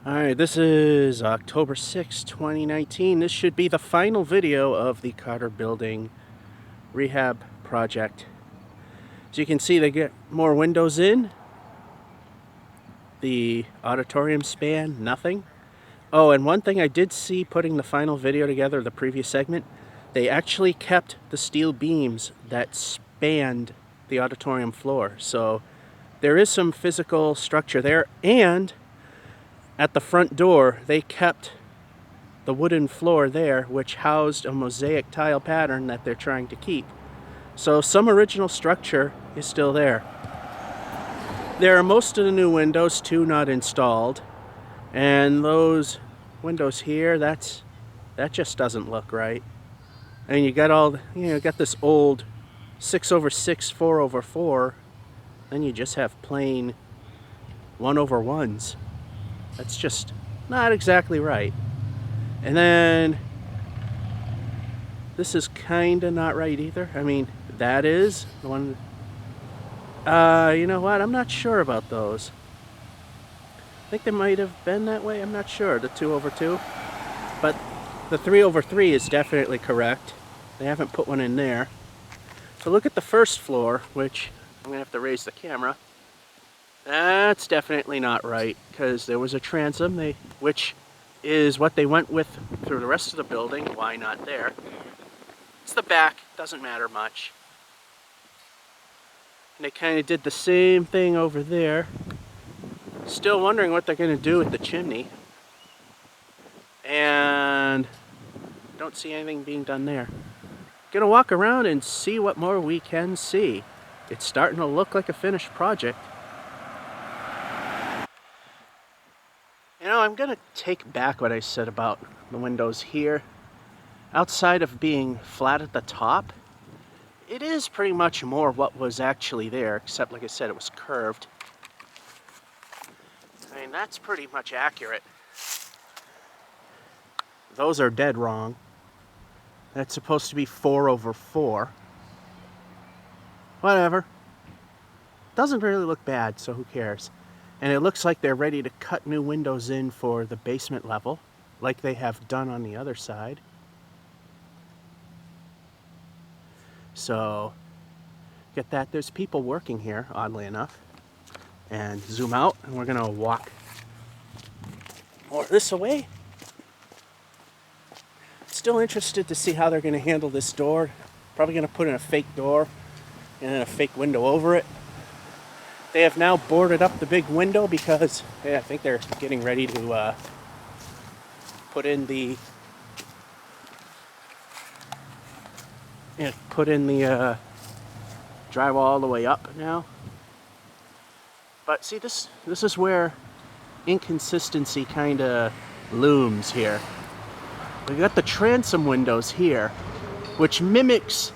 Alright, this is October 6, 2019. This should be the final video of the Carter Building rehab project. As you can see, they get more windows in. The auditorium span, nothing. Oh, and one thing I did see putting the final video together, the previous segment, they actually kept the steel beams that spanned the auditorium floor. So there is some physical structure there, and at the front door, they kept the wooden floor there, which housed a mosaic tile pattern that they're trying to keep. So some original structure is still there. There are most of the new windows, two not installed. And those windows here, that just doesn't look right. And you got got this old 6/6, 4/4. Then you just have plain 1/1s. That's just not exactly right. And then this is kind of not right either. I mean, that is the one. You know what? I'm not sure about those. I think they might have been that way. I'm not sure. The 2/2. But the 3/3 is definitely correct. They haven't put one in there. So look at the first floor, which I'm going to have to raise the camera. That's definitely not right, because there was a transom, which is what they went with through the rest of the building. Why not there? It's the back, doesn't matter much. And they kind of did the same thing over there. Still wondering what they're going to do with the chimney. And don't see anything being done there. Gonna walk around and see what more we can see. It's starting to look like a finished project. You know, I'm going to take back what I said about the windows here. Outside of being flat at the top, it is pretty much more what was actually there, except, like I said, it was curved. I mean, that's pretty much accurate. Those are dead wrong. That's supposed to be 4/4. Whatever. Doesn't really look bad, so who cares? And it looks like they're ready to cut new windows in for the basement level, like they have done on the other side. So, get that. There's people working here, oddly enough. And zoom out, and we're going to walk more this way. Still interested to see how they're going to handle this door. Probably going to put in a fake door and then a fake window over it. They have now boarded up the big window because I think they're getting ready to put in the drywall all the way up now. But see, this is where inconsistency kind of looms here. We got the transom windows here, which mimics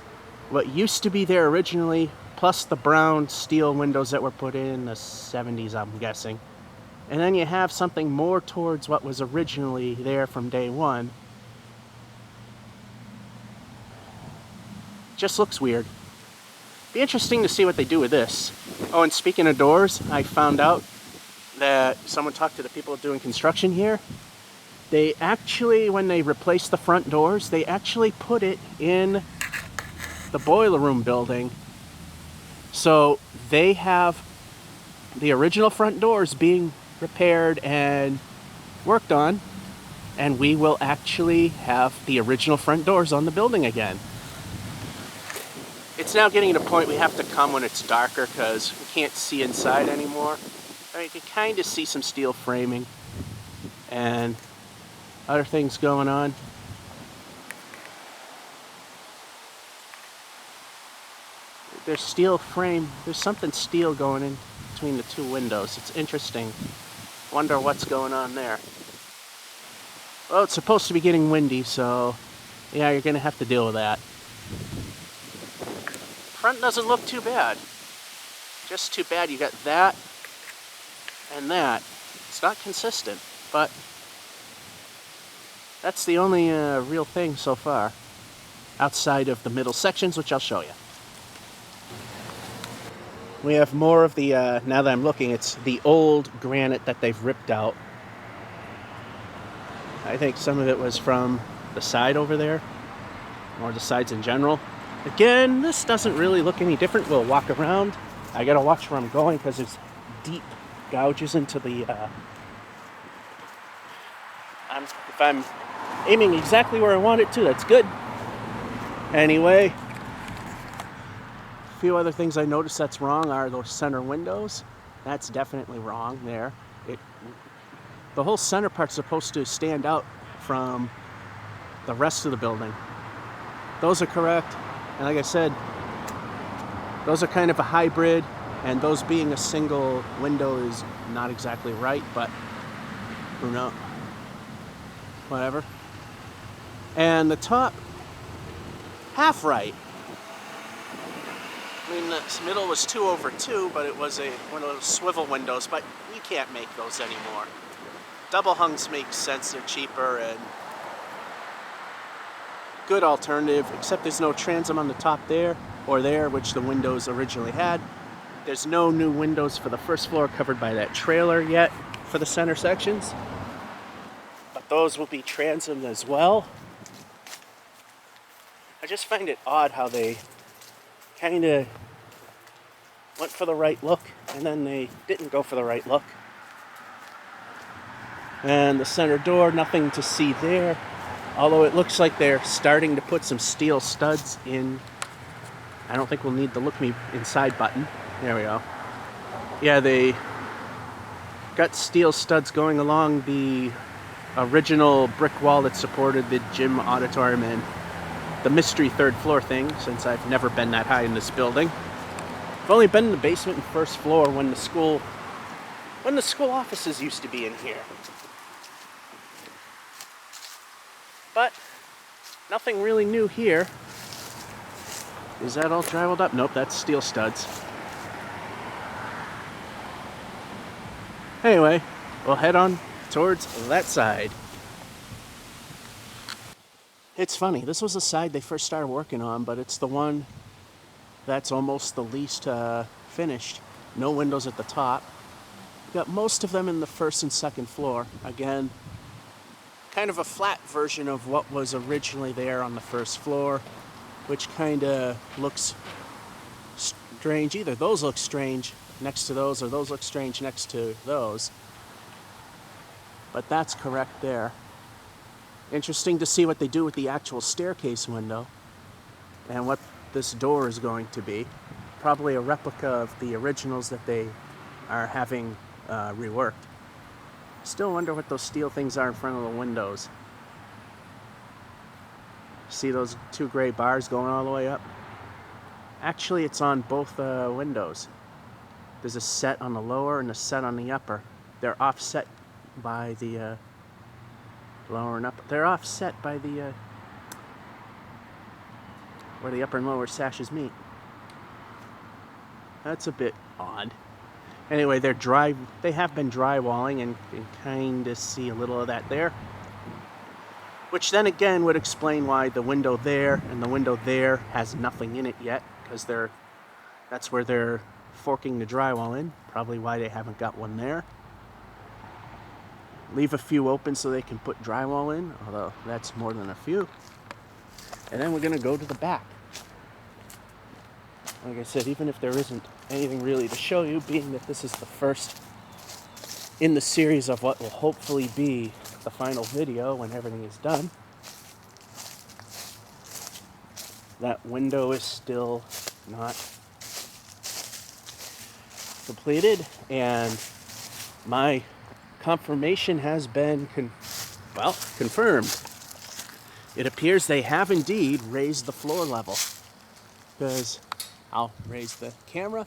what used to be there originally, plus the brown steel windows that were put in the 70s, I'm guessing. And then you have something more towards what was originally there from day one. Just looks weird. Be interesting to see what they do with this. Oh, and speaking of doors, I found out that someone talked to the people doing construction here. They actually, when they replaced the front doors, they actually put it in the boiler room building. So they have the original front doors being repaired and worked on, and we will actually have the original front doors on the building again. It's now getting to the point we have to come when it's darker because we can't see inside anymore. I mean, you can kind of see some steel framing and other things going on. There's steel frame, there's something steel going in between the two windows. It's interesting. Wonder what's going on there. Well, it's supposed to be getting windy, so yeah, you're gonna have to deal with that. Front doesn't look too bad. Just too bad you got that and that. It's not consistent, but that's the only real thing so far, outside of the middle sections, which I'll show you. We have more of the, now that I'm looking, it's the old granite that they've ripped out. I think some of it was from the side over there, or the sides in general. Again, this doesn't really look any different. We'll walk around. I gotta watch where I'm going because there's deep gouges into the... if I'm aiming exactly where I want it to, that's good. Anyway, a few other things I noticed that's wrong are those center windows. That's definitely wrong there. The whole center part's supposed to stand out from the rest of the building. Those are correct. And like I said, those are kind of a hybrid, and those being a single window is not exactly right, but who knows? Whatever. And the top, half right. I mean, the middle was 2/2, but it was one of those swivel windows, but you can't make those anymore. Double hungs make sense, they're cheaper and good alternative, except there's no transom on the top there or there, which the windows originally had. There's no new windows for the first floor covered by that trailer yet for the center sections, but those will be transom as well. I just find it odd how they kind of went for the right look and then they didn't go for the right look. And the center door, nothing to see there, although it looks like they're starting to put some steel studs in. I don't think we'll need the look me inside button. There we go. Yeah, they got steel studs going along the original brick wall that supported the gym, auditorium, and the mystery third floor thing, since I've never been that high in this building. I've only been in the basement and first floor when the school offices used to be in here. But nothing really new here. Is that all drywalled up? Nope, that's steel studs. Anyway, we'll head on towards that side. It's funny, this was the side they first started working on, but it's the one that's almost the least finished. No windows at the top. Got most of them in the first and second floor. Again, kind of a flat version of what was originally there on the first floor, which kind of looks strange. Either those look strange next to those, or those look strange next to those. But that's correct there. Interesting to see what they do with the actual staircase window and what this door is going to be. Probably a replica of the originals that they are having reworked. Still wonder what those steel things are in front of the windows. See those two gray bars going all the way up? Actually, it's on both windows. There's a set on the lower and a set on the upper. They're offset by the lower and upper. They're offset by the where the upper and lower sashes meet. That's a bit odd. Anyway, they have been drywalling, and you can kind of see a little of that there. Which then again would explain why the window there and the window there has nothing in it yet, because that's where they're forking the drywall in. Probably why they haven't got one there. Leave a few open so they can put drywall in, although that's more than a few. And then we're going to go to the back. Like I said, even if there isn't anything really to show you, being that this is the first in the series of what will hopefully be the final video when everything is done, that window is still not completed, and my confirmation has been confirmed. It appears they have indeed raised the floor level, because I'll raise the camera.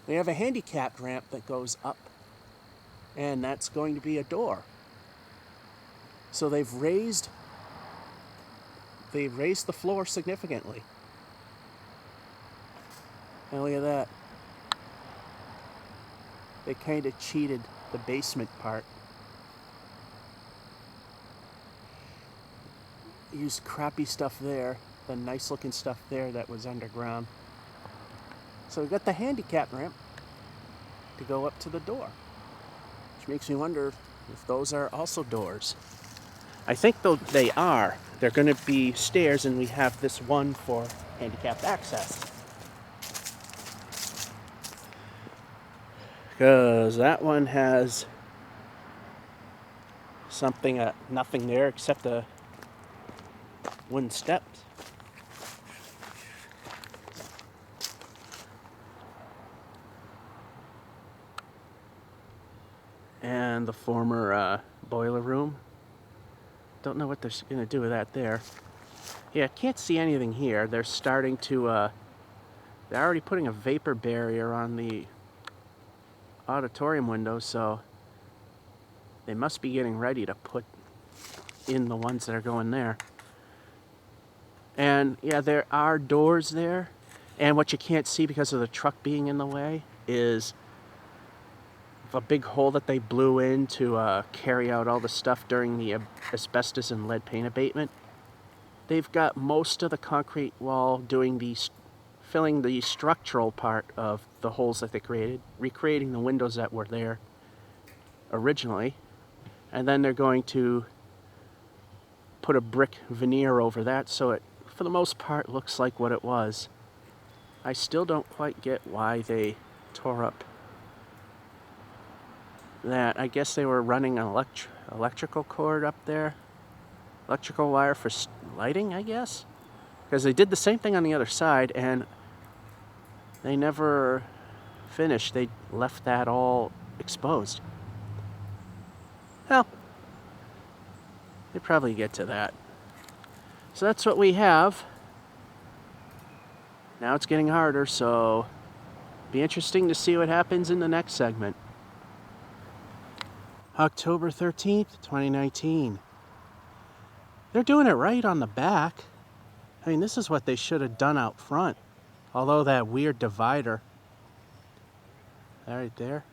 They have a handicapped ramp that goes up, and that's going to be a door. So they've raised the floor significantly. And look at that. They kind of cheated the basement part. Used crappy stuff there, the nice looking stuff there that was underground. So we've got the handicap ramp to go up to the door, which makes me wonder if those are also doors. I think though they are. They're going to be stairs, and we have this one for handicapped access. Because that one has something, nothing there except a wooden steps. And the former boiler room. Don't know what they're going to do with that there. Yeah, can't see anything here. They're starting to, they're already putting a vapor barrier on the auditorium window, so they must be getting ready to put in the ones that are going there. And yeah, there are doors there. And what you can't see because of the truck being in the way is a big hole that they blew in to carry out all the stuff during the asbestos and lead paint abatement. They've got most of the concrete wall doing filling the structural part of the holes that they created, recreating the windows that were there originally, and then they're going to put a brick veneer over that so it, for the most part, looks like what it was. I still don't quite get why they tore up that. I guess they were running an electrical cord up there. Electrical wire for lighting, I guess? Because they did the same thing on the other side, and they never finished. They left that all exposed. Well, they probably get to that. So that's what we have. Now it's getting harder, so be interesting to see what happens in the next segment. October 13th, 2019. They're doing it right on the back. I mean, this is what they should have done out front. Although that weird divider, that right there.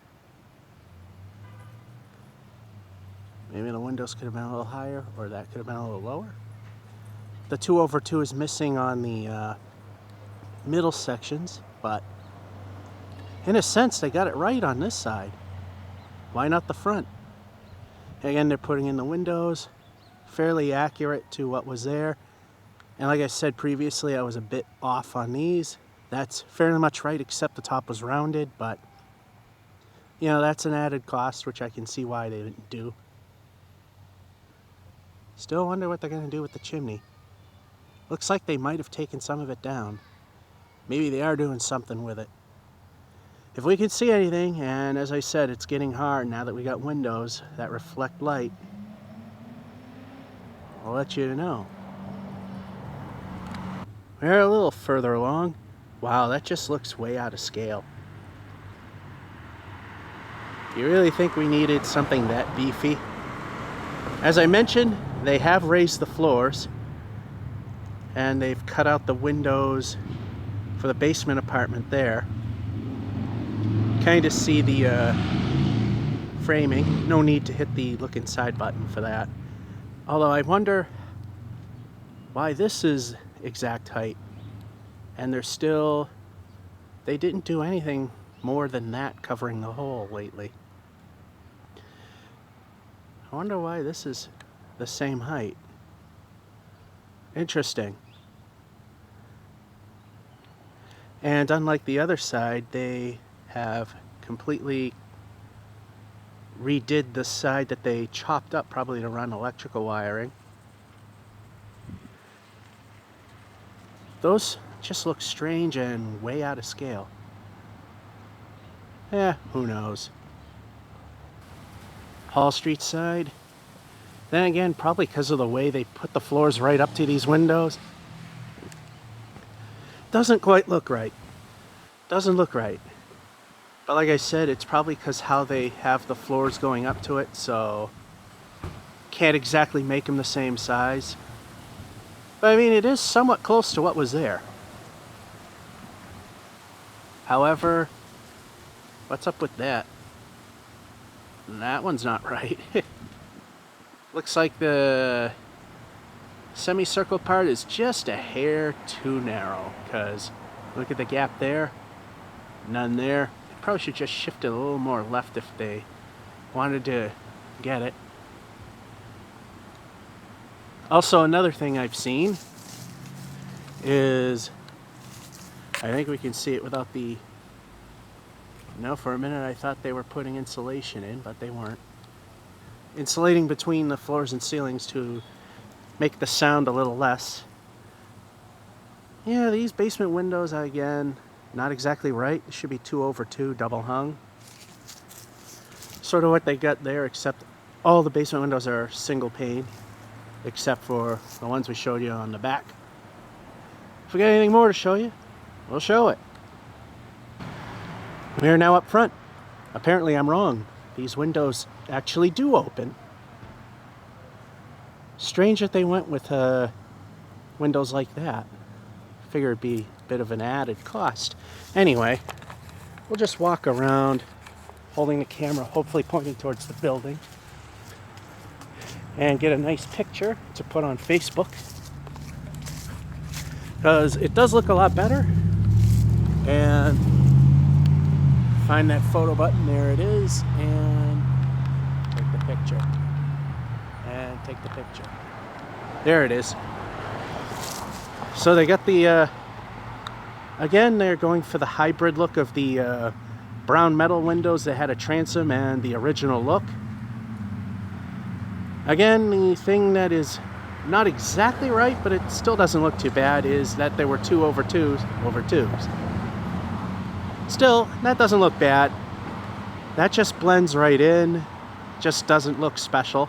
Maybe the windows could have been a little higher, or that could have been a little lower. The 2/2 is missing on the middle sections, but in a sense, they got it right on this side. Why not the front? Again, they're putting in the windows, fairly accurate to what was there. And like I said previously, I was a bit off on these. That's fairly much right, except the top was rounded, but you know, that's an added cost, which I can see why they didn't do. Still wonder what they're going to do with the chimney. Looks like they might have taken some of it down. Maybe they are doing something with it. If we can see anything, and as I said, it's getting hard now that we got windows that reflect light, I'll let you know. We're a little further along. Wow, that just looks way out of scale. You really think we needed something that beefy? As I mentioned, they have raised the floors, and they've cut out the windows for the basement apartment there. Kind of see the framing. No need to hit the look inside button for that. Although I wonder why this is exact height, and they didn't do anything more than that covering the hole lately. I wonder why this is the same height. Interesting. And unlike the other side, they have completely redid the side that they chopped up, probably to run electrical wiring. Those just look strange and way out of scale. Who knows. Hall Street side. Then again, probably because of the way they put the floors right up to these windows. Doesn't quite look right. Doesn't look right. But like I said, it's probably because how they have the floors going up to it, so can't exactly make them the same size. But I mean, it is somewhat close to what was there. However, what's up with that? That one's not right. Looks like the semicircle part is just a hair too narrow, because look at the gap there, none there. They probably should just shift it a little more left if they wanted to get it. Also, another thing I've seen is, I think we can see it without the, no, for a minute I thought they were putting insulation in, but they weren't. Insulating between the floors and ceilings to make the sound a little less. Yeah, these basement windows, again, not exactly right. It should be 2/2 double hung. Sort of what they got there, except all the basement windows are single pane, except for the ones we showed you on the back. If we got anything more to show you, we'll show it. We are now up front. Apparently I'm wrong. These windows actually do open. Strange that they went with windows like that. Figure it'd be a bit of an added cost. Anyway, we'll just walk around holding the camera, hopefully pointing towards the building, and get a nice picture to put on Facebook, because it does look a lot better. And find that photo button, there it is, and take the picture, and take the picture. There it is. So they got the again, they're going for the hybrid look of the brown metal windows that had a transom and the original look. Again, the thing that is not exactly right, but it still doesn't look too bad, is that there were 2/2s. Still, that doesn't look bad. That just blends right in. Just doesn't look special.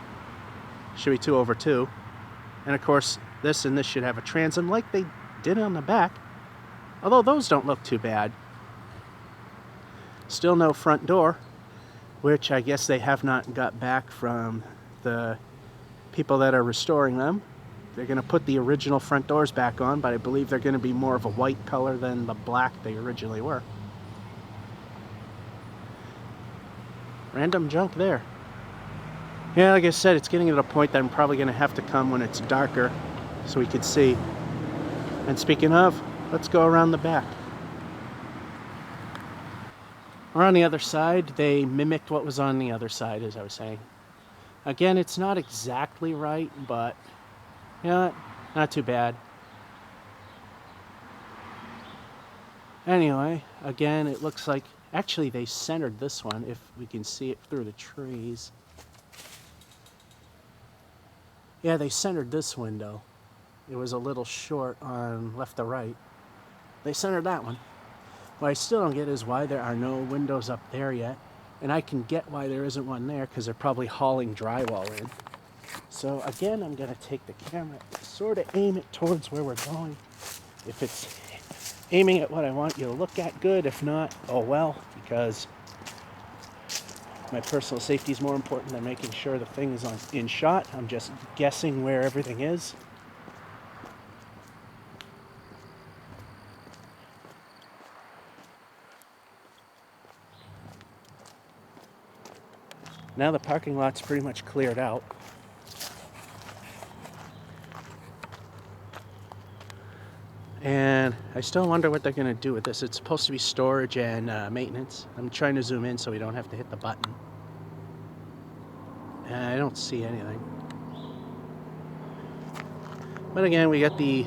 Should be 2/2. And of course, this and this should have a transom like they did on the back. Although those don't look too bad. Still no front door, which I guess they have not got back from the people that are restoring them. They're going to put the original front doors back on, but I believe they're going to be more of a white color than the black they originally were. Random junk there. Yeah, like I said, it's getting to the point that I'm probably going to have to come when it's darker so we could see. And speaking of, let's go around the back. Or on the other side, they mimicked what was on the other side, as I was saying. Again, it's not exactly right, but yeah, not too bad. Anyway, again, it looks like, actually they centered this one, if we can see it through the trees. Yeah, they centered this window. It was a little short on left to right. They centered that one. What I still don't get is why there are no windows up there yet. And I can get why there isn't one there, because they're probably hauling drywall in. So again, I'm going to take the camera, sort of aim it towards where we're going. If it's aiming at what I want you to look at, good. If not, oh well, because my personal safety is more important than making sure the thing is in shot. I'm just guessing where everything is. Now the parking lot's pretty much cleared out. And I still wonder what they're going to do with this. It's supposed to be storage and maintenance. I'm trying to zoom in so we don't have to hit the button. And I don't see anything. But again, we got the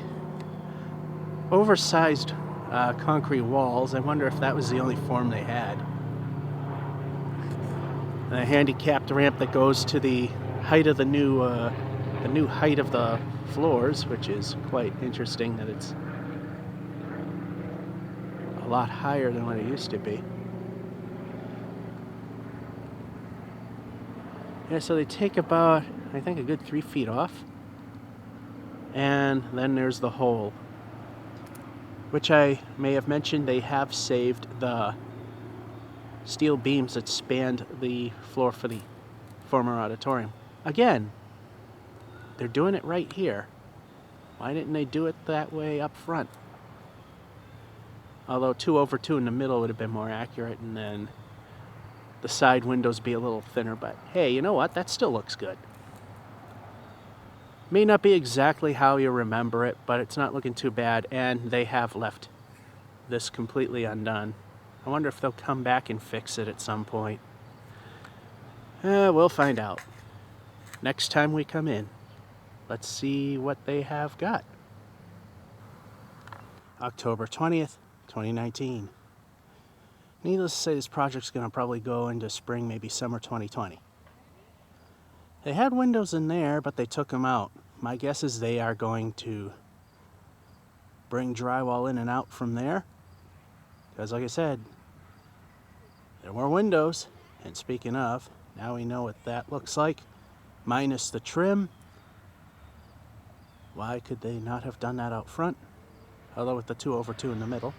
oversized concrete walls. I wonder if that was the only form they had. And a handicapped ramp that goes to the height of the new height of the floors, which is quite interesting that it's a lot higher than what it used to be. Yeah, so they take about, I think, a good 3 feet off. And then there's the hole, which I may have mentioned they have saved the steel beams that spanned the floor for the former auditorium. Again, they're doing it right here. Why didn't they do it that way up front? Although 2/2 in the middle would have been more accurate, and then the side windows be a little thinner, but hey, you know what? That still looks good. May not be exactly how you remember it, but it's not looking too bad, and they have left this completely undone. I wonder if they'll come back and fix it at some point. We'll find out next time we come in. let's see what they have got. October 20th, 2019. Needless to say, this project's going to probably go into spring, maybe summer 2020. They had windows in there, but they took them out. My guess is they are going to bring drywall in and out from there. Because like I said, there were windows. And speaking of, now we know what that looks like. Minus the trim. Why could they not have done that out front? Although with the 2/2 in the middle.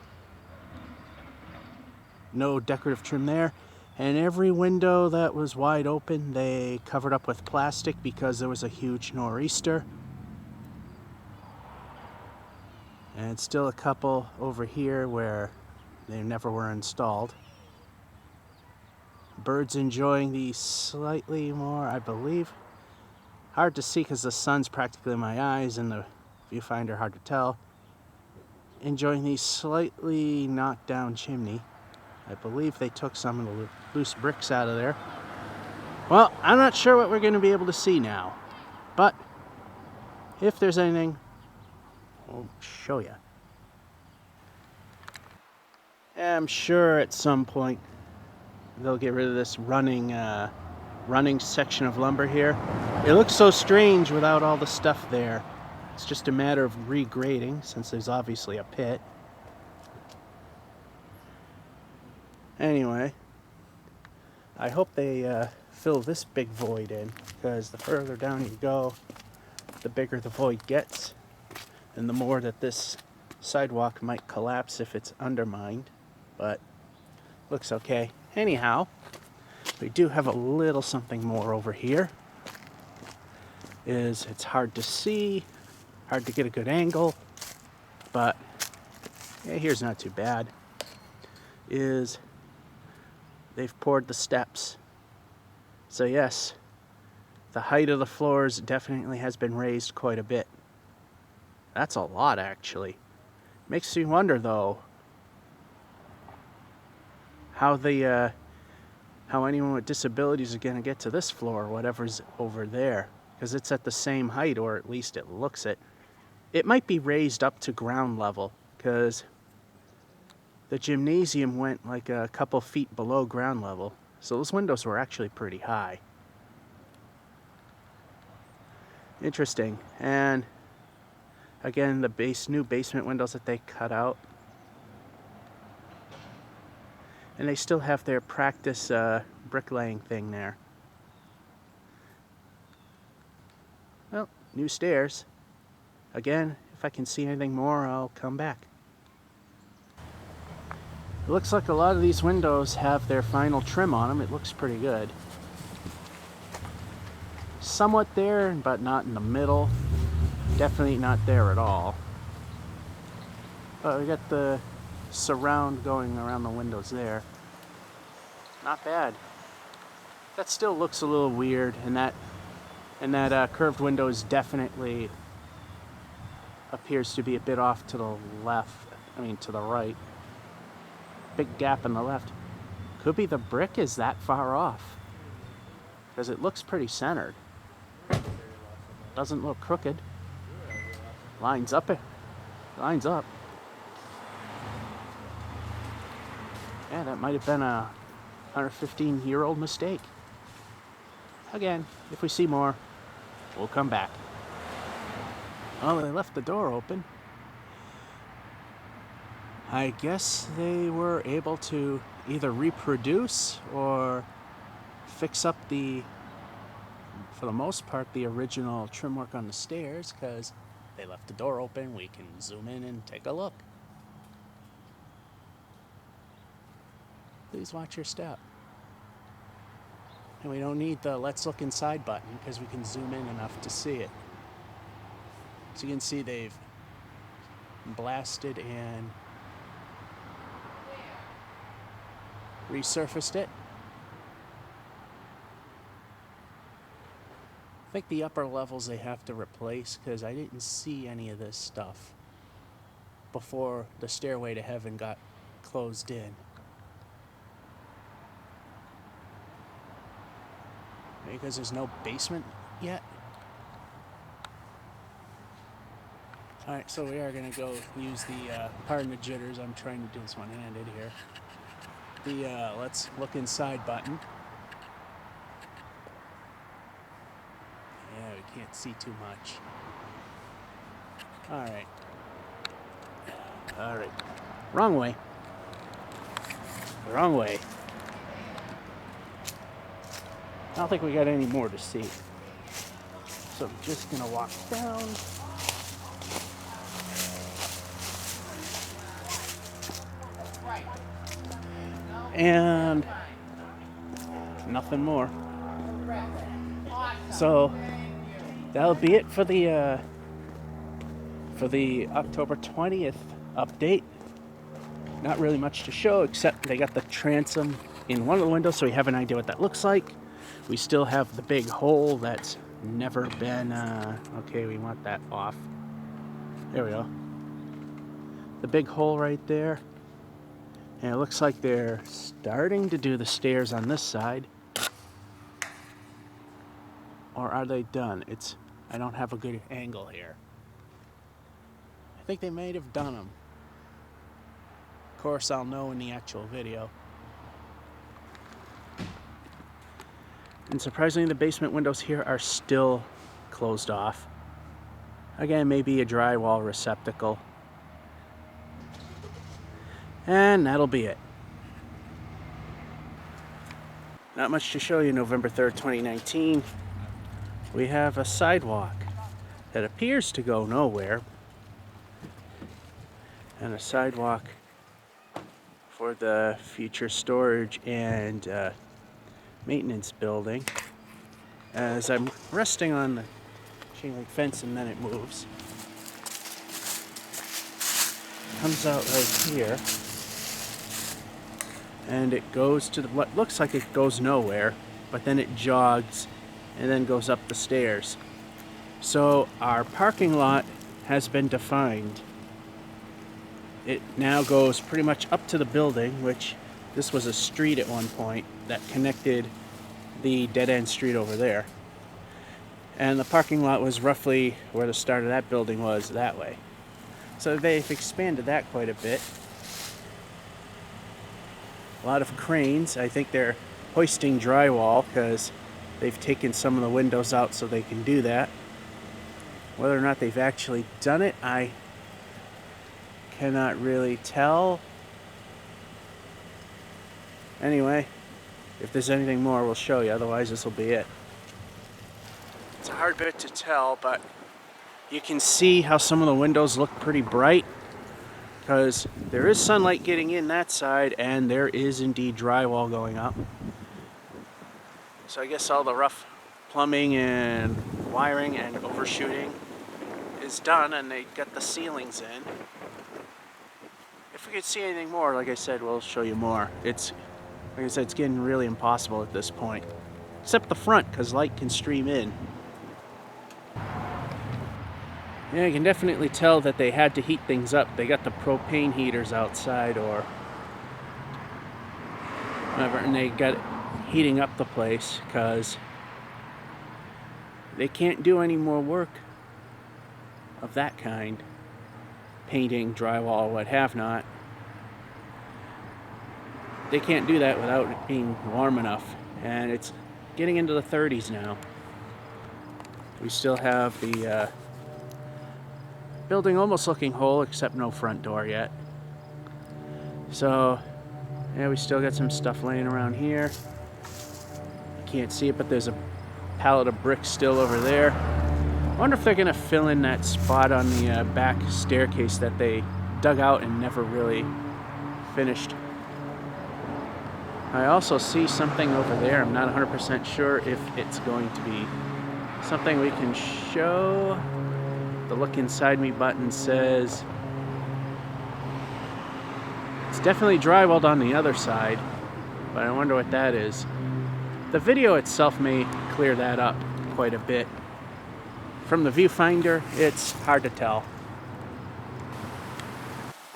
No decorative trim there. And every window that was wide open, they covered up with plastic because there was a huge nor'easter. And still a couple over here where they never were installed. Birds enjoying these slightly more, I believe. Hard to see because the sun's practically in my eyes and the viewfinder hard to tell. Enjoying these slightly knocked down chimney. I believe they took some of the loose bricks out of there. Well, I'm not sure what we're going to be able to see now. But if there's anything, I'll show you. I'm sure at some point they'll get rid of this running section of lumber here. It looks so strange without all the stuff there. It's just a matter of regrading since there's obviously a pit. Anyway, I hope they fill this big void in, because the further down you go, the bigger the void gets, and the more that this sidewalk might collapse if it's undermined, but looks okay. Anyhow, we do have a little something more over here. It's hard to see, hard to get a good angle, but yeah, here's not too bad. They've poured the steps. So yes, the height of the floors definitely has been raised quite a bit. That's a lot, actually. Makes you wonder, though, how anyone with disabilities are going to get to this floor, or whatever's over there, because it's at the same height, or at least it looks it. It might be raised up to ground level, because the gymnasium went like a couple feet below ground level, so those windows were actually pretty high. Interesting. And again, the new basement windows that they cut out. And they still have their practice bricklaying thing there. Well, new stairs. Again, if I can see anything more, I'll come back. It looks like a lot of these windows have their final trim on them. It looks pretty good. Somewhat there, but not in the middle. Definitely not there at all. But we got the surround going around the windows there. Not bad. That still looks a little weird, and that curved window is definitely appears to be a bit off to the left. I mean, to the right. Big gap in the left. Could be the brick is that far off, because it looks pretty centered. Doesn't look crooked. Lines up. Lines up. Yeah, that might have been a 115-year-old mistake. Again, if we see more, we'll come back. Oh, they left the door open. I guess they were able to either reproduce or fix up for the most part, the original trim work on the stairs, because they left the door open. We can zoom in and take a look. Please watch your step. And we don't need the let's look inside button, because we can zoom in enough to see it. So you can see they've blasted and resurfaced it. I think the upper levels they have to replace, because I didn't see any of this stuff before the stairway to heaven got closed in. Because there's no basement yet. Alright, so we are going to go use the, pardon the jitters, I'm trying to do this one-handed here. The, let's look inside button. Yeah, we can't see too much. Alright. Alright. Wrong way. Wrong way. I don't think we got any more to see. So I'm just going to walk down. And nothing more. So that'll be it for the October 20th update. Not really much to show, except they got the transom in one of the windows, so we have an idea what that looks like. We still have the big hole that's never been okay, we want that off. There we go. The big hole right there. And it looks like they're starting to do the stairs on this side. Or are they done? I don't have a good angle here. I think they might have done them. Of course, I'll know in the actual video. And surprisingly, the basement windows here are still closed off. Again, maybe a drywall receptacle. And that'll be it. Not much to show you. November 3rd, 2019. We have a sidewalk that appears to go nowhere. And a sidewalk for the future storage and maintenance building. As I'm resting on the chain link fence and then it moves. Comes out right here. And it goes to what looks like it goes nowhere, but then it jogs and then goes up the stairs. So our parking lot has been defined. It now goes pretty much up to the building, which this was a street at one point that connected the dead-end street over there. And the parking lot was roughly where the start of that building was, that way. So they've expanded that quite a bit. A lot of cranes. I think they're hoisting drywall because they've taken some of the windows out so they can do that. Whether or not they've actually done it, I cannot really tell. Anyway, if there's anything more, we'll show you. Otherwise, this will be it. It's a hard bit to tell, but you can see how some of the windows look pretty bright because there is sunlight getting in that side and there is indeed drywall going up. So I guess all the rough plumbing and wiring and overshooting is done and they got the ceilings in. If we could see anything more, like I said, we'll show you more. Like I said, it's getting really impossible at this point. Except the front, because light can stream in. Yeah, you can definitely tell that they had to heat things up. They got the propane heaters outside or whatever, and they got it heating up the place because they can't do any more work of that kind. Painting, drywall, what have not. They can't do that without it being warm enough. And it's getting into the 30s now. We still have the building almost looking whole, except no front door yet. So, yeah, we still got some stuff laying around here. You can't see it, but there's a pallet of bricks still over there. I wonder if they're going to fill in that spot on the back staircase that they dug out and never really finished. I also see something over there. I'm not 100% sure if it's going to be something we can show. The look inside me button says it's definitely drywalled on the other side, but I wonder what that is. The video itself may clear that up quite a bit. From the viewfinder, it's hard to tell.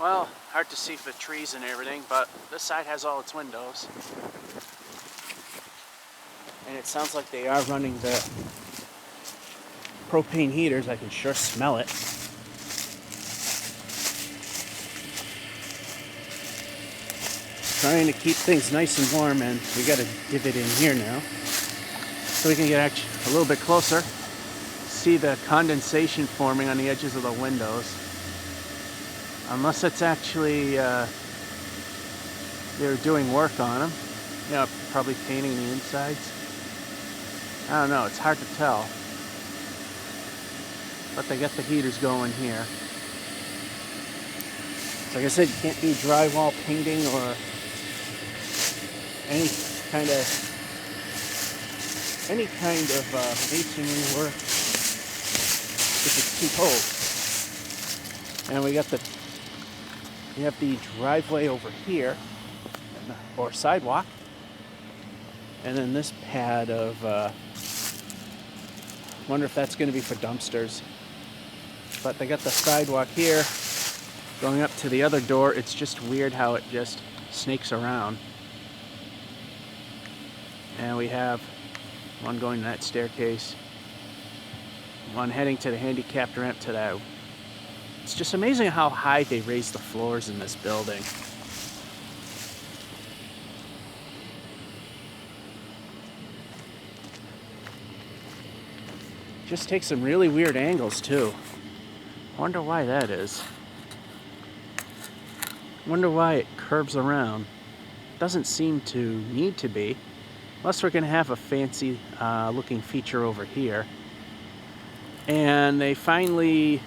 Well, hard to see the trees and everything, but this side has all its windows. And it sounds like they are running the propane heaters. I can sure smell it. trying to keep things nice and warm, and we got a divot in here now. So we can get actually a little bit closer, see the condensation forming on the edges of the windows. Unless it's actually, they're doing work on them. You know, probably painting the insides. I don't know, it's hard to tell. But they got the heaters going here. So like I said, you can't do drywall painting or any kind of masonry work if it's too cold. And we have the driveway over here, or sidewalk, and then this pad of wonder if that's going to be for dumpsters. But they got the sidewalk here going up to the other door. It's just weird how it just snakes around. And we have one going to that staircase, one heading to the handicapped ramp to that. It's just amazing how high they raise the floors in this building. Just takes some really weird angles too. Wonder why that is. Wonder why it curves around. Doesn't seem to need to be. Unless we're going to have a fancy looking feature over here. And they finally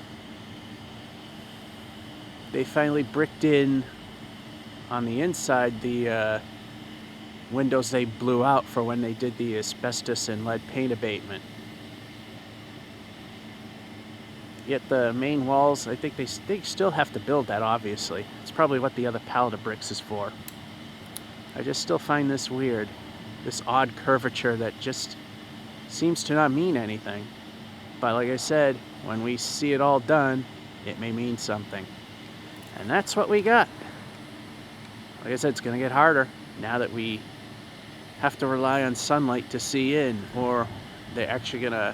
bricked in on the inside the windows they blew out for when they did the asbestos and lead paint abatement. Yet the main walls, I think they still have to build that, obviously. It's probably what the other pallet of bricks is for. I just still find this weird. This odd curvature that just seems to not mean anything. But like I said, when we see it all done, it may mean something. And that's what we got. Like I said, it's going to get harder now that we have to rely on sunlight to see in, or they're actually going to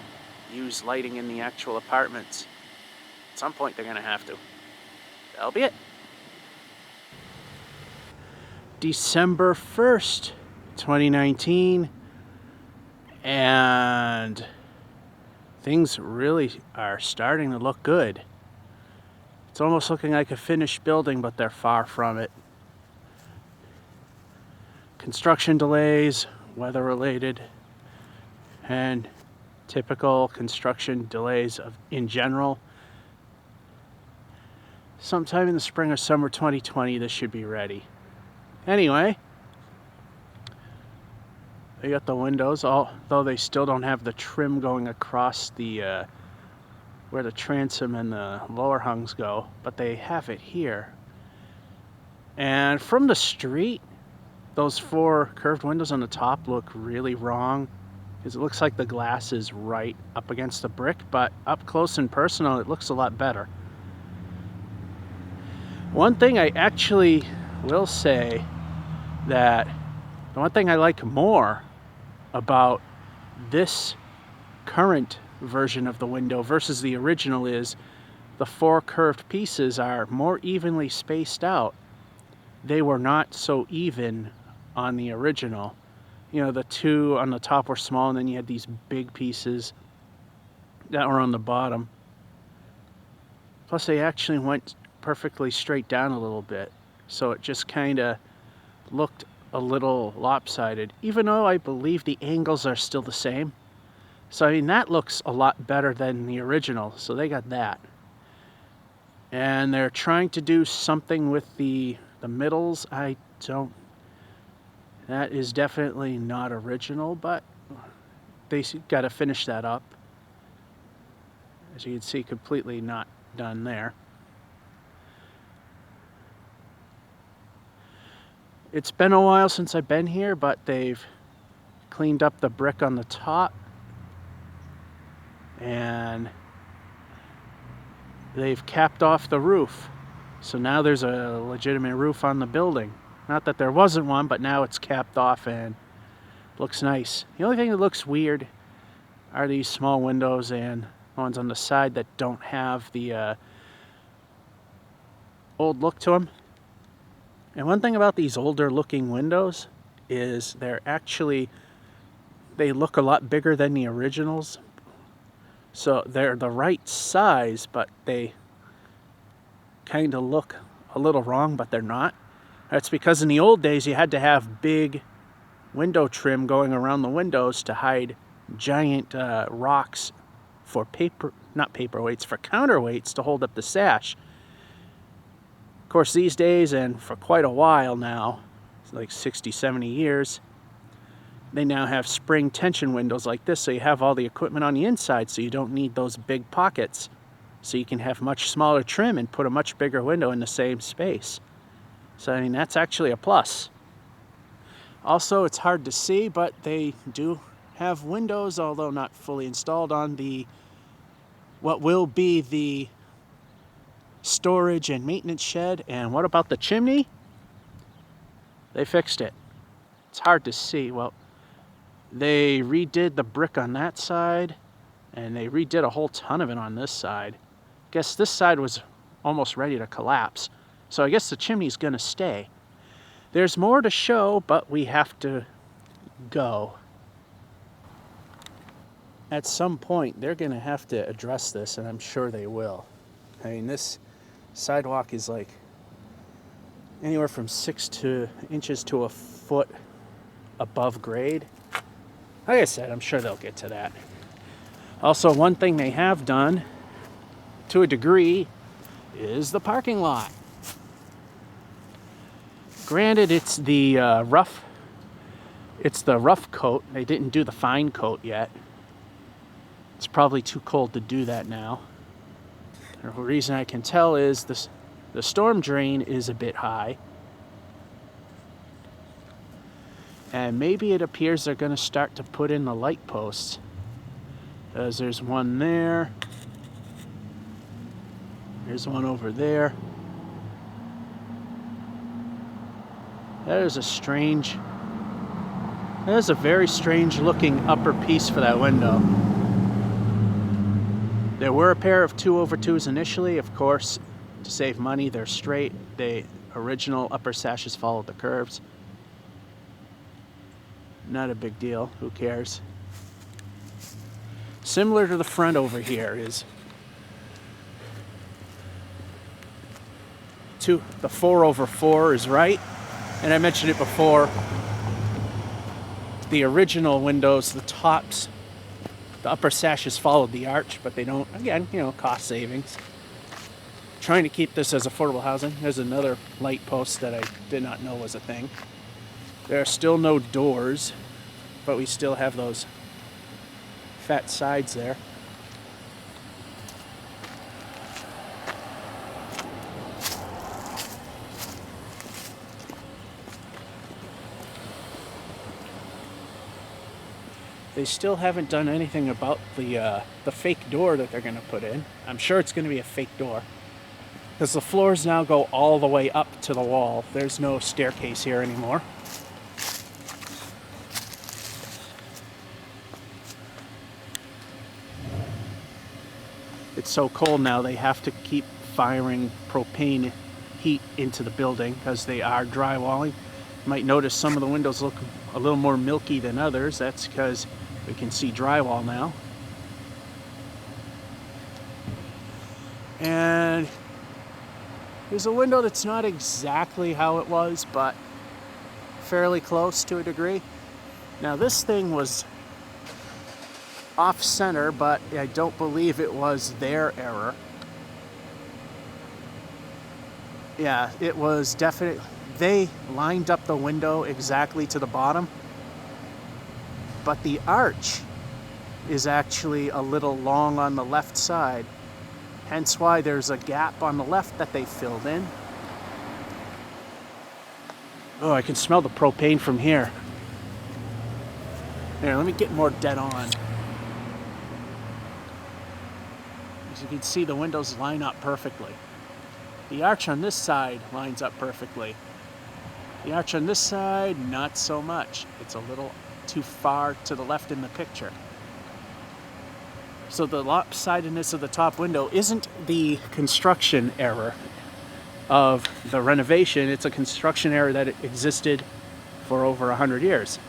use lighting in the actual apartments. At some point, they're going to have to. That'll be it. December 1st, 2019, and things really are starting to look good. It's almost looking like a finished building, but they're far from it. Construction delays, weather related, and typical construction delays in general. Sometime in the spring or summer 2020, this should be ready. Anyway, they got the windows, although they still don't have the trim going across the where the transom and the lower hungs go, but they have it here. And from the street, those 4 curved windows on the top look really wrong, because it looks like the glass is right up against the brick, but up close and personal, it looks a lot better. One thing I actually will say, that the one thing I like more about this current version of the window versus the original is the 4 curved pieces are more evenly spaced out. They were not so even on the original. You know, the 2 on the top were small, and then you had these big pieces that were on the bottom. Plus they actually went perfectly straight down a little bit, so it just kind of looked a little lopsided, even though I believe the angles are still the same. So I mean, that looks a lot better than the original, so they got that. And they're trying to do something with the middles. That is definitely not original, but they got to finish that up. As you can see, completely not done there. It's been a while since I've been here, but they've cleaned up the brick on the top, and they've capped off the roof. So now there's a legitimate roof on the building. Not that there wasn't one, but now it's capped off and looks nice. The only thing that looks weird are these small windows and ones on the side that don't have the old look to them. And one thing about these older looking windows is they look a lot bigger than the originals. So they're the right size, but they kind of look a little wrong, but they're not. That's because in the old days you had to have big window trim going around the windows to hide giant rocks for not paperweights, for counterweights to hold up the sash. Of course, these days, and for quite a while now, it's like 60, 70 years, they now have spring tension windows like this, so you have all the equipment on the inside, so you don't need those big pockets. So you can have much smaller trim and put a much bigger window in the same space. So, I mean, that's actually a plus. Also, it's hard to see, but they do have windows, although not fully installed, on what will be the storage and maintenance shed. And what about the chimney? They fixed it. It's hard to see. Well, they redid the brick on that side, and they redid a whole ton of it on this side. I guess this side was almost ready to collapse. So I guess the chimney's gonna stay. There's more to show, but we have to go. At some point, they're gonna have to address this, and I'm sure they will. I mean, this sidewalk is like anywhere from 6 inches to a foot above grade. Like I said, I'm sure they'll get to that. Also, one thing they have done, to a degree, is the parking lot. Granted, it's the rough coat. They didn't do the fine coat yet. It's probably too cold to do that now. The reason I can tell is the storm drain is a bit high. And maybe it appears they're going to start to put in the light posts. As there's one there. There's one over there. That is a very strange looking upper piece for that window. There were a pair of 2x2s initially. Of course, to save money, they're straight. The original upper sashes followed the curves. Not a big deal. Who cares? Similar to the front over here is the 4x4 is right. And I mentioned it before. The original windows, the tops, the upper sashes followed the arch, but they don't. Again, cost savings. Trying to keep this as affordable housing. There's another light post that I did not know was a thing. There are still no doors, but we still have those fat sides there. They still haven't done anything about the fake door that they're going to put in. I'm sure it's going to be a fake door, because the floors now go all the way up to the wall. There's no staircase here anymore. It's so cold now they have to keep firing propane heat into the building because they are drywalling. You might notice some of the windows look a little more milky than others. That's because we can see drywall now. And there's a window that's not exactly how it was, but fairly close to a degree. Now this thing was off center, but I don't believe it was their error. Yeah, it was definitely, they lined up the window exactly to the bottom, but the arch is actually a little long on the left side, hence why there's a gap on the left that they filled in. Oh, I can smell the propane from here. Here, let me get more dead on. As you can see, the windows line up perfectly. The arch on this side lines up perfectly. The arch on this side, not so much. It's a little too far to the left in the picture. So the lopsidedness of the top window isn't the construction error. of the renovation. It's a construction area that existed for over 100 years.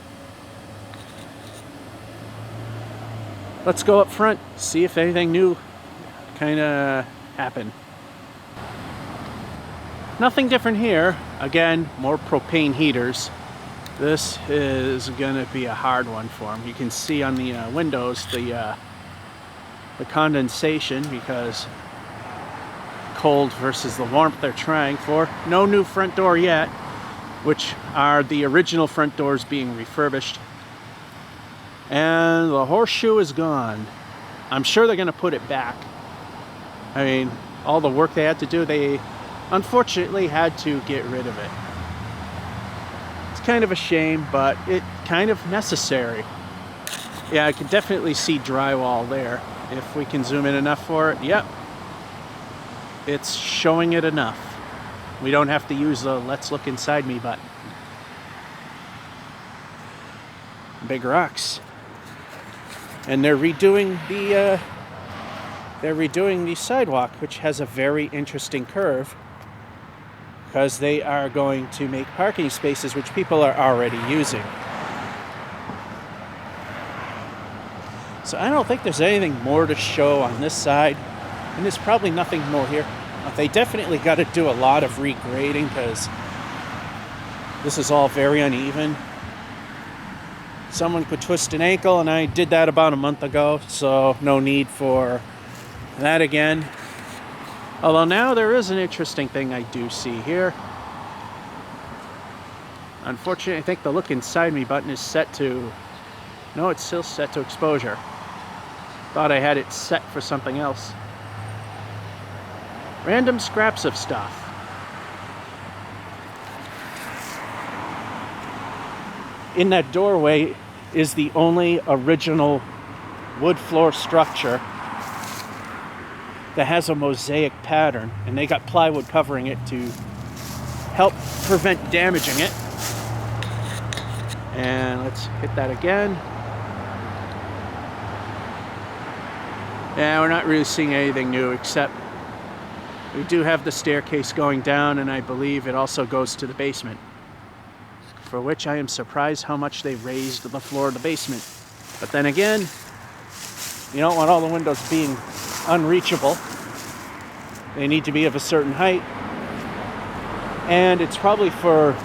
Let's go up front, see if anything new kind of happened. Nothing different here. Again, more propane heaters. This is gonna be a hard one for them. You can see on the windows the condensation, because cold versus the warmth they're trying for. No new front door yet, which are the original front doors being refurbished. And the horseshoe is gone. I'm sure they're gonna put it back. I mean, all the work they had to do, they unfortunately had to get rid of it. It's kind of a shame, but it kind of necessary. Yeah, I can definitely see drywall there. If we can zoom in enough for it, yep. It's showing it enough. We don't have to use the let's look inside me button. Big rocks. And they're redoing the sidewalk, which has a very interesting curve, because they are going to make parking spaces which people are already using. So I don't think there's anything more to show on this side, and there's probably nothing more here. They definitely got to do a lot of regrading, because this is all very uneven. Someone could twist an ankle, and I did that about a month ago, so no need for that again. Although now there is an interesting thing I do see here. Unfortunately, I think the look inside me button is set to... No, it's still set to exposure. Thought I had it set for something else. Random scraps of stuff. In that doorway is the only original wood floor structure that has a mosaic pattern, and they got plywood covering it to help prevent damaging it. And let's hit that again. Yeah, we're not really seeing anything new, except we do have the staircase going down, and I believe it also goes to the basement, for which I am surprised how much they raised the floor of the basement. But then again, you don't want all the windows being unreachable. They need to be of a certain height, and it's probably for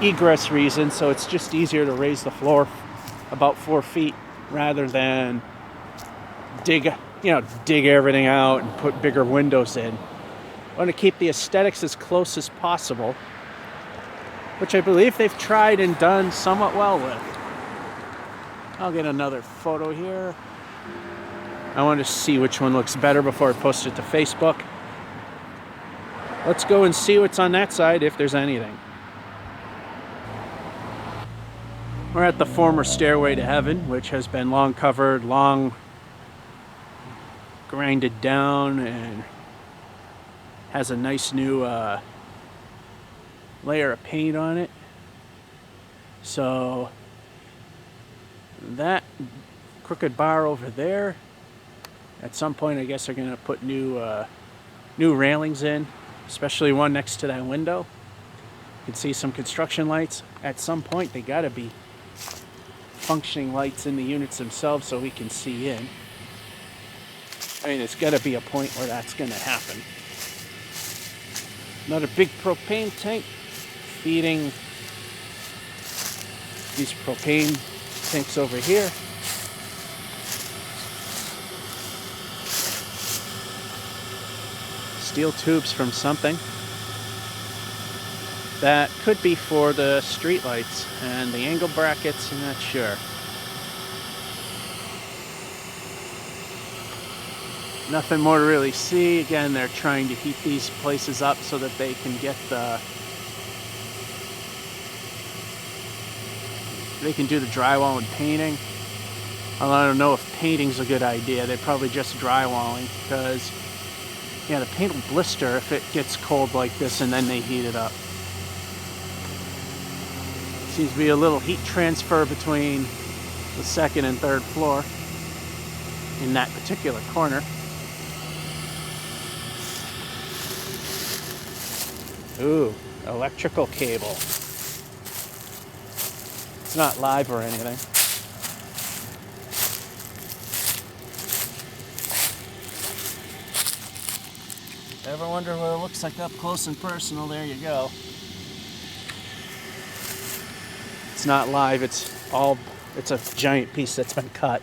egress reasons, so it's just easier to raise the floor about 4 feet rather than dig everything out and put bigger windows in. I want to keep the aesthetics as close as possible, which I believe they've tried and done somewhat well with. I'll get another photo here. I want to see which one looks better before I post it to Facebook. Let's go and see what's on that side, if there's anything. We're at the former Stairway to Heaven, which has been long covered, long grinded down, and has a nice new layer of paint on it. So that crooked bar over there, at some point I guess they're going to put new railings in, especially one next to that window. You can see some construction lights. At some point they got to be functioning lights in the units themselves so we can see in. I mean, it's got to be a point where that's going to happen. Another big propane tank feeding these propane tanks over here. Steel tubes from something. That could be for the street lights, and the angle brackets, I'm not sure. Nothing more to really see. Again, they're trying to heat these places up so that they can get they can do the drywall and painting. Although I don't know if painting's a good idea. They're probably just drywalling, because yeah, the paint will blister if it gets cold like this and then they heat it up. Seems to be a little heat transfer between the second and third floor in that particular corner. Ooh, electrical cable. It's not live or anything. Ever wonder what it looks like up close and personal? There you go. It's not live, it's a giant piece that's been cut.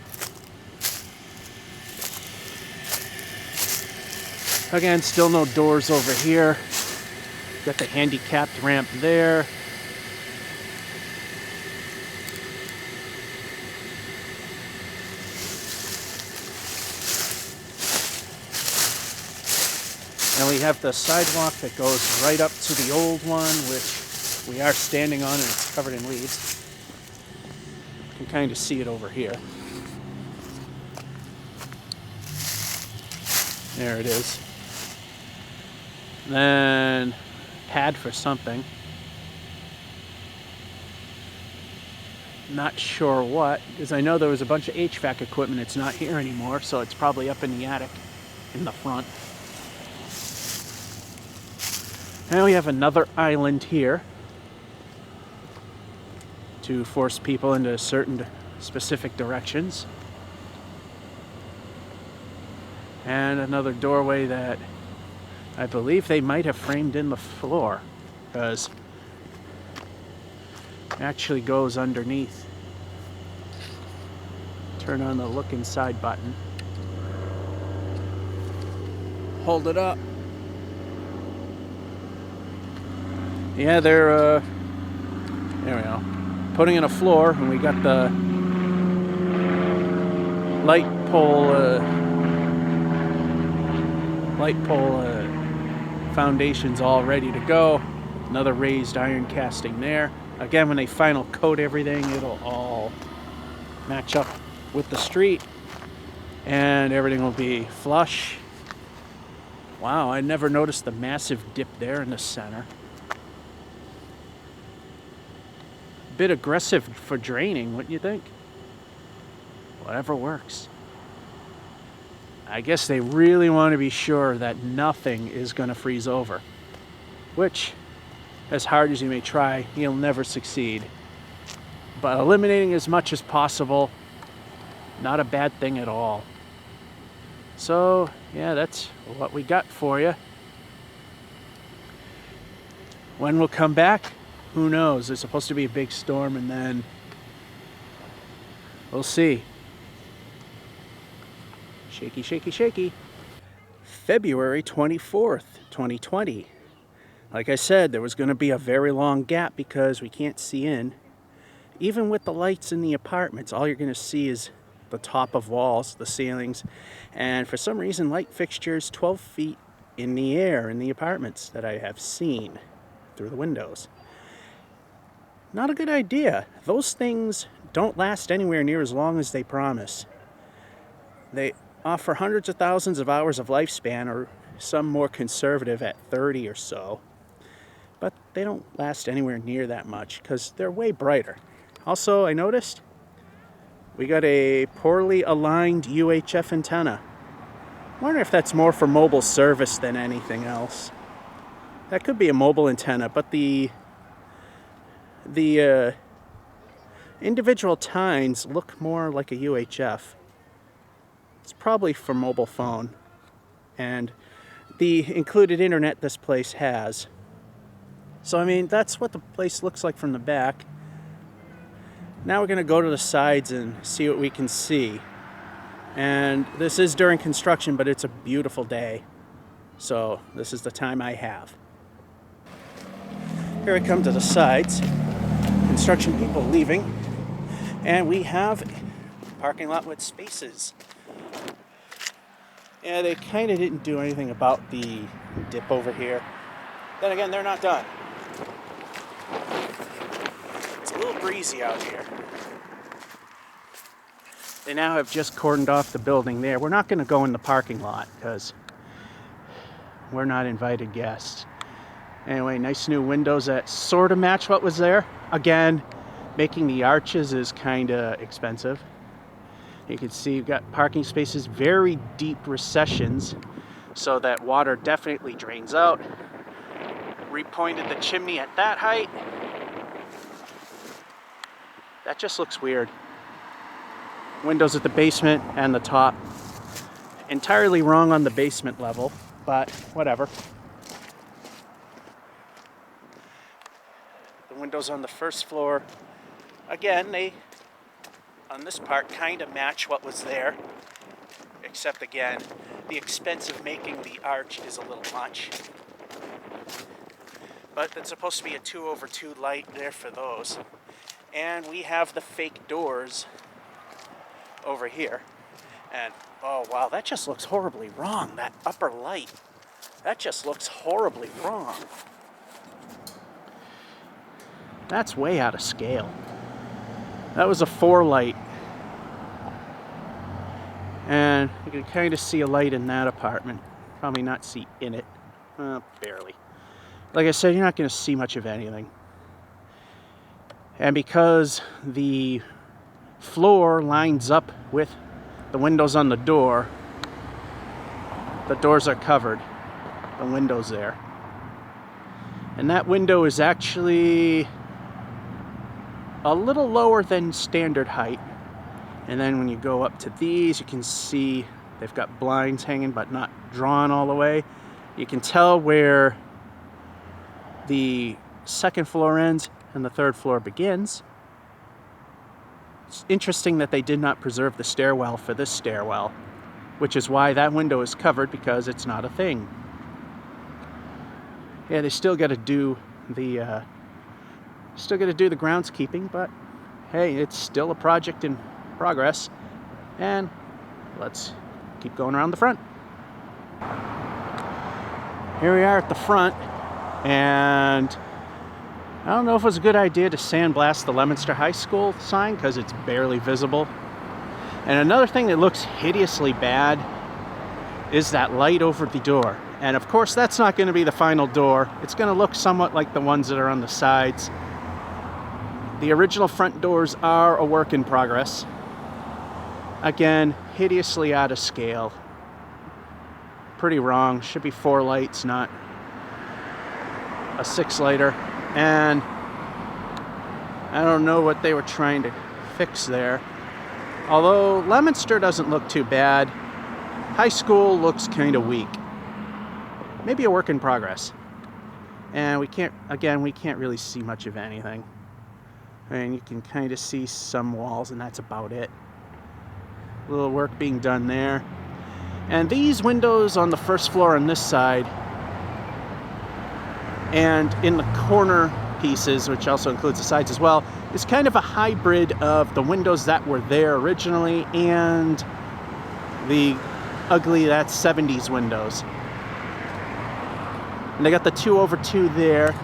Again, still no doors over here. Got the handicapped ramp there. And we have the sidewalk that goes right up to the old one, which we are standing on, and it's covered in weeds. You can kind of see it over here. There it is. Then pad for something. Not sure what, because I know there was a bunch of HVAC equipment. It's not here anymore, so it's probably up in the attic in the front. Now we have another island here to force people into certain specific directions. And another doorway that I believe they might have framed in the floor, because it actually goes underneath. Turn on the look inside button. Hold it up. Yeah, they're there we go. Putting in a floor, and we got the light pole foundations all ready to go. Another raised iron casting there. Again, when they final coat everything, it'll all match up with the street and everything will be flush. Wow, I never noticed the massive dip there in the center. Bit aggressive for draining, wouldn't you think? Whatever works. I guess they really want to be sure that nothing is going to freeze over, which, as hard as you may try, you'll never succeed. But eliminating as much as possible, not a bad thing at all. So, yeah, that's what we got for you. When we'll come back, who knows? There's supposed to be a big storm, and then we'll see. Shaky, shaky, shaky. February 24th, 2020. Like I said, there was going to be a very long gap because we can't see in. Even with the lights in the apartments, all you're going to see is the top of walls, the ceilings, and for some reason light fixtures 12 feet in the air in the apartments that I have seen through the windows. Not a good idea. Those things don't last anywhere near as long as they promise. They offer hundreds of thousands of hours of lifespan, or some more conservative at 30 or so. But they don't last anywhere near that much because they're way brighter. Also, I noticed we got a poorly aligned UHF antenna. I wonder if that's more for mobile service than anything else. That could be a mobile antenna, but the individual tines look more like a UHF. It's probably for mobile phone and the included internet this place has. So I mean, that's what the place looks like from the back. Now we're going to go to the sides and see what we can see. And this is during construction, but it's a beautiful day. So this is the time I have. Here I come to the sides. Construction people leaving. And we have a parking lot with spaces. Yeah, they kind of didn't do anything about the dip over here. Then again, they're not done. It's a little breezy out here. They now have just cordoned off the building there. We're not going to go in the parking lot because we're not invited guests. Anyway, nice new windows that sort of match what was there. Again, making the arches is kind of expensive. You can see you've got parking spaces, very deep recessions, so that water definitely drains out. repointed the chimney at that height. That just looks weird. Windows at the basement and the top. Entirely wrong on the basement level, but whatever. The windows on the first floor, again, they, on this part, kind of match what was there. Except again, the expense of making the arch is a little much. But it's supposed to be a 2/2 light there for those. And we have the fake doors over here. And oh wow, that just looks horribly wrong. That upper light, that just looks horribly wrong. That's way out of scale. That was a 4 light. And you can kind of see a light in that apartment. Probably not see in it. Barely. Like I said, you're not going to see much of anything. And because the floor lines up with the windows on the doors are covered. The window's there. And that window is actually a little lower than standard height. And then when you go up to these, you can see they've got blinds hanging, but not drawn all the way. You can tell where the second floor ends and the third floor begins. It's interesting that they did not preserve the stairwell for this stairwell, which is why that window is covered, because it's not a thing. Yeah, they still got to do the groundskeeping, but hey, it's still a project in progress. And let's keep going around the front. Here we are at the front, and I don't know if it was a good idea to sandblast the Leominster High School sign because it's barely visible. And another thing that looks hideously bad is that light over the door. And of course, that's not going to be the final door. It's going to look somewhat like the ones that are on the sides. The original front doors are a work in progress. Again, hideously out of scale. Pretty wrong. Should be 4 lights, not a 6-lighter. And I don't know what they were trying to fix there. Although Leominster doesn't look too bad. High school looks kind of weak. Maybe a work in progress. And we can't really see much of anything. And you can kind of see some walls, and that's about it. A little work being done there. And these windows on the first floor on this side, and in the corner pieces, which also includes the sides as well, is kind of a hybrid of the windows that were there originally and the ugly, that's 70s windows. And they got the 2/2 there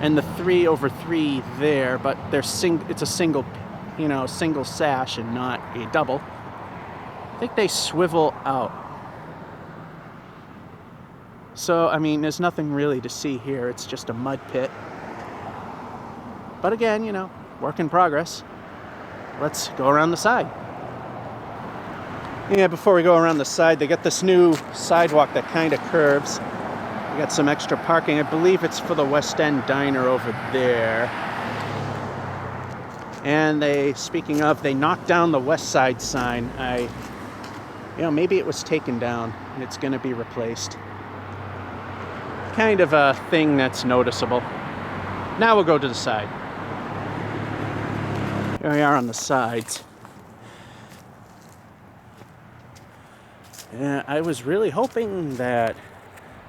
and the 3/3 there, but they're it's a single, single sash and not a double. I think they swivel out. So, I mean, there's nothing really to see here. It's just a mud pit. But again, work in progress. Let's go around the side. Yeah, before we go around the side, they got this new sidewalk that kind of curves. We got some extra parking. I believe it's for the West End Diner over there. And speaking of, they knocked down the West Side sign. Maybe it was taken down and it's going to be replaced. Kind of a thing that's noticeable. Now we'll go to the side. Here we are on the sides. Yeah, I was really hoping that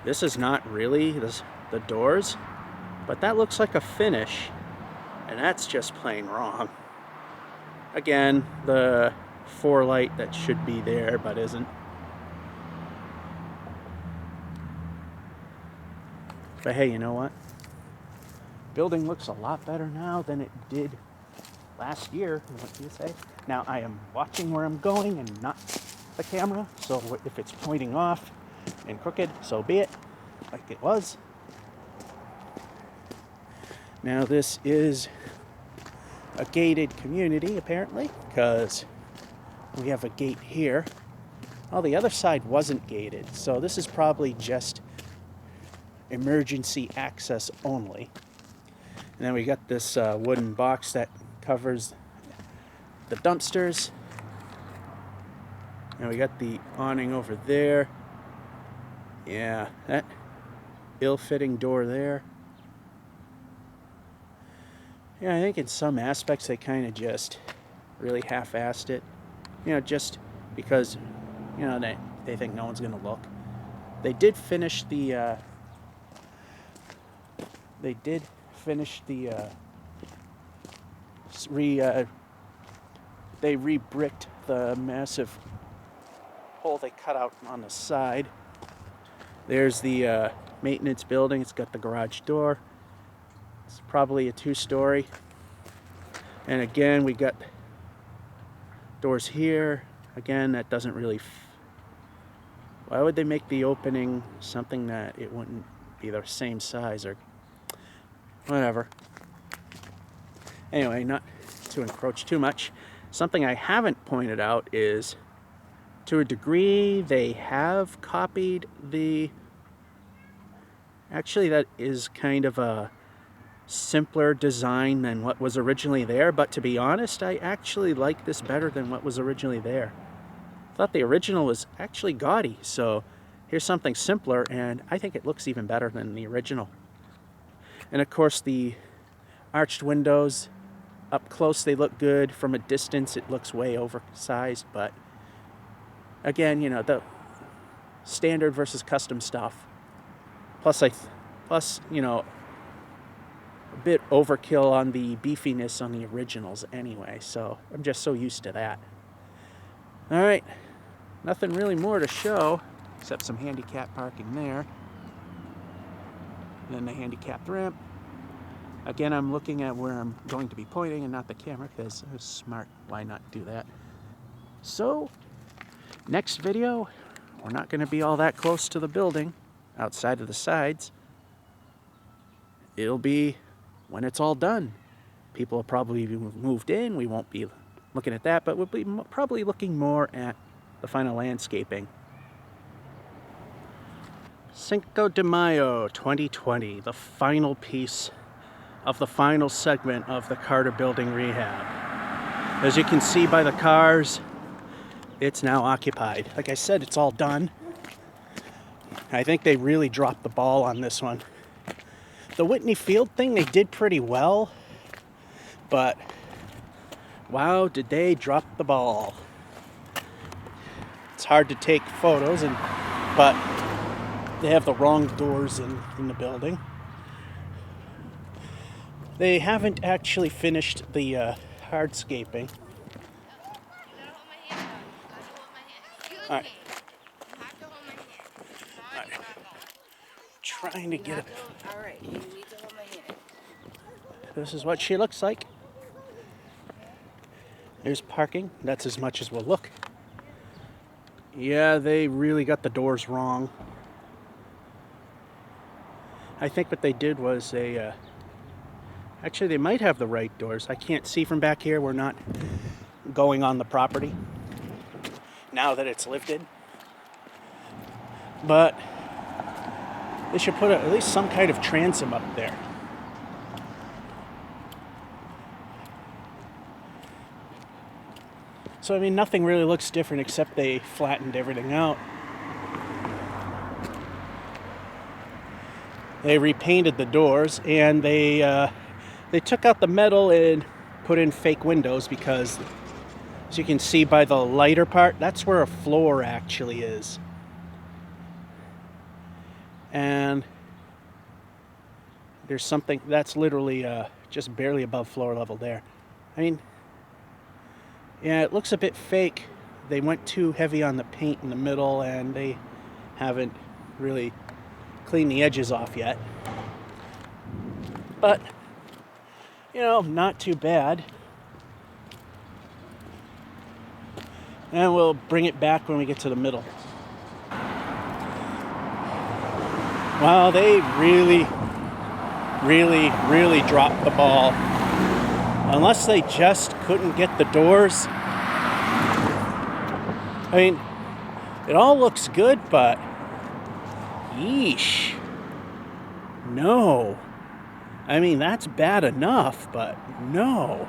this is not really the doors, but that looks like a finish, and that's just plain wrong. Again, the 4 light that should be there but isn't. But hey, you know what? Building looks a lot better now than it did last year. What do you say? Now I am watching where I'm going and not the camera, so if it's pointing off and crooked, so be it, like it was. Now this is a gated community, apparently, because we have a gate here. Oh, the other side wasn't gated, so this is probably just emergency access only. And then we got this wooden box that covers the dumpsters. And we got the awning over there. Yeah, that ill-fitting door there. Yeah, I think in some aspects they kind of just really half-assed it. You know, just because, you know, they think no one's going to look. They did finish the, they re-bricked the massive hole they cut out on the side. There's the maintenance building. It's got the garage door. It's probably a 2-story. And again, we got doors here. Again, that doesn't really... Why would they make the opening something that it wouldn't be the same size or whatever? Anyway, not to encroach too much. Something I haven't pointed out is, to a degree, they have copied the... Actually, that is kind of a simpler design than what was originally there, but to be honest, I actually like this better than what was originally there. I thought the original was actually gaudy, so here's something simpler, and I think it looks even better than the original. And of course, the arched windows, up close they look good. From a distance it looks way oversized, but again, you know, the standard versus custom stuff. Plus, you know, a bit overkill on the beefiness on the originals anyway, so I'm just so used to that. Alright, nothing really more to show, except some handicap parking there. And then the handicapped ramp. Again, I'm looking at where I'm going to be pointing and not the camera, because it's smart. Why not do that? So, next video, we're not going to be all that close to the building, outside of the sides. It'll be when it's all done. People will probably moved in. We won't be looking at that, but we'll be probably looking more at the final landscaping. Cinco de Mayo 2020, the final piece of the final segment of the Carter Building rehab. As you can see by the cars, it's now occupied. Like I said, it's all done. I think they really dropped the ball on this one. The Whitney Field thing, they did pretty well, but wow, did they drop the ball. It's hard to take photos, but they have the wrong doors in the building. They haven't actually finished the hardscaping. Alright. Trying to get it. Alright, you need to hold my hand. This is what she looks like. There's parking. That's as much as we'll look. Yeah, they really got the doors wrong. I think what they did was they... Actually, they might have the right doors. I can't see from back here. We're not going on the property now that it's lifted. But they should put at least some kind of transom up there. So, I mean, nothing really looks different except they flattened everything out. They repainted the doors, and they took out the metal and put in fake windows because, as you can see by the lighter part, that's where a floor actually is. And there's something that's literally just barely above floor level there. I mean, yeah, it looks a bit fake. They went too heavy on the paint in the middle, and they haven't really cleaned the edges off yet. But, you know, not too bad. And we'll bring it back when we get to the middle. Wow, they really dropped the ball. Unless they just couldn't get the doors. I mean, it all looks good, but yeesh. No. I mean, that's bad enough, but no.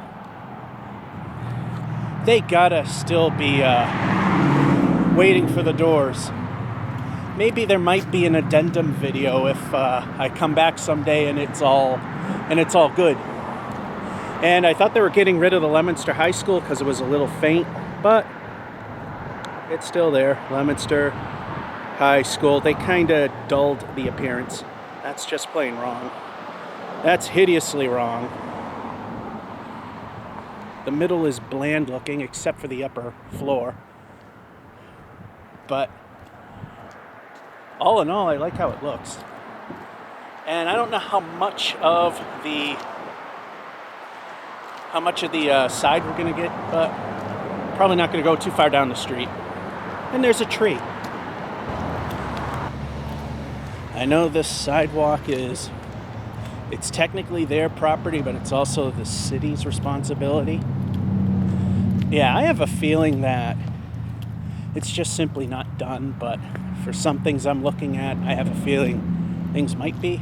They gotta still be waiting for the doors. Maybe there might be an addendum video if I come back someday and it's all good. And I thought they were getting rid of the Leominster High School because it was a little faint, but it's still there. Leominster High School. They kind of dulled the appearance. That's just plain wrong. That's hideously wrong. The middle is bland looking except for the upper floor. But all in all, I like how it looks. And I don't know how much of the side we're going to get, but probably not going to go too far down the street. And there's a tree. I know this sidewalk it's technically their property, but it's also the city's responsibility. Yeah, I have a feeling that it's just simply not done, but for some things I'm looking at, I have a feeling things might be.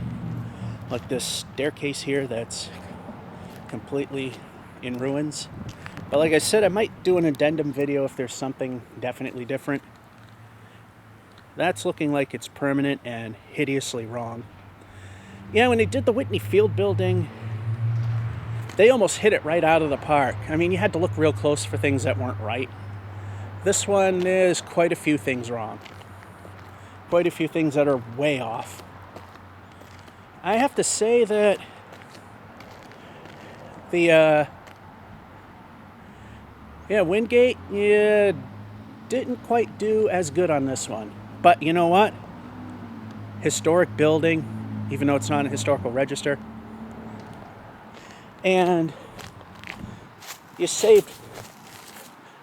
Like this staircase here that's completely in ruins. But like I said, I might do an addendum video if there's something definitely different. That's looking like it's permanent and hideously wrong. Yeah, when they did the Whitney Field building, they almost hit it right out of the park. I mean, you had to look real close for things that weren't right. This one, there's quite a few things wrong. Quite a few things that are way off. I have to say that the Wingate, didn't quite do as good on this one. But you know what? Historic building, even though it's not a historical register. And you saved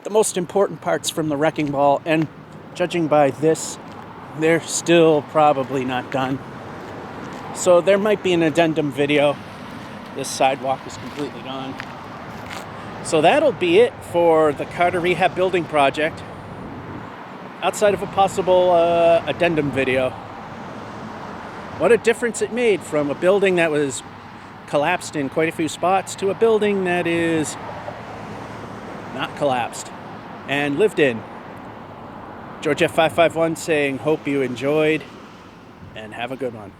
the most important parts from the wrecking ball, and judging by this, they're still probably not done. So there might be an addendum video. This sidewalk is completely gone. So that'll be it for the Carter Rehab building project, outside of a possible addendum video. What a difference it made from a building that was collapsed in quite a few spots to a building that is not collapsed and lived in. George F551 saying, hope you enjoyed and have a good one.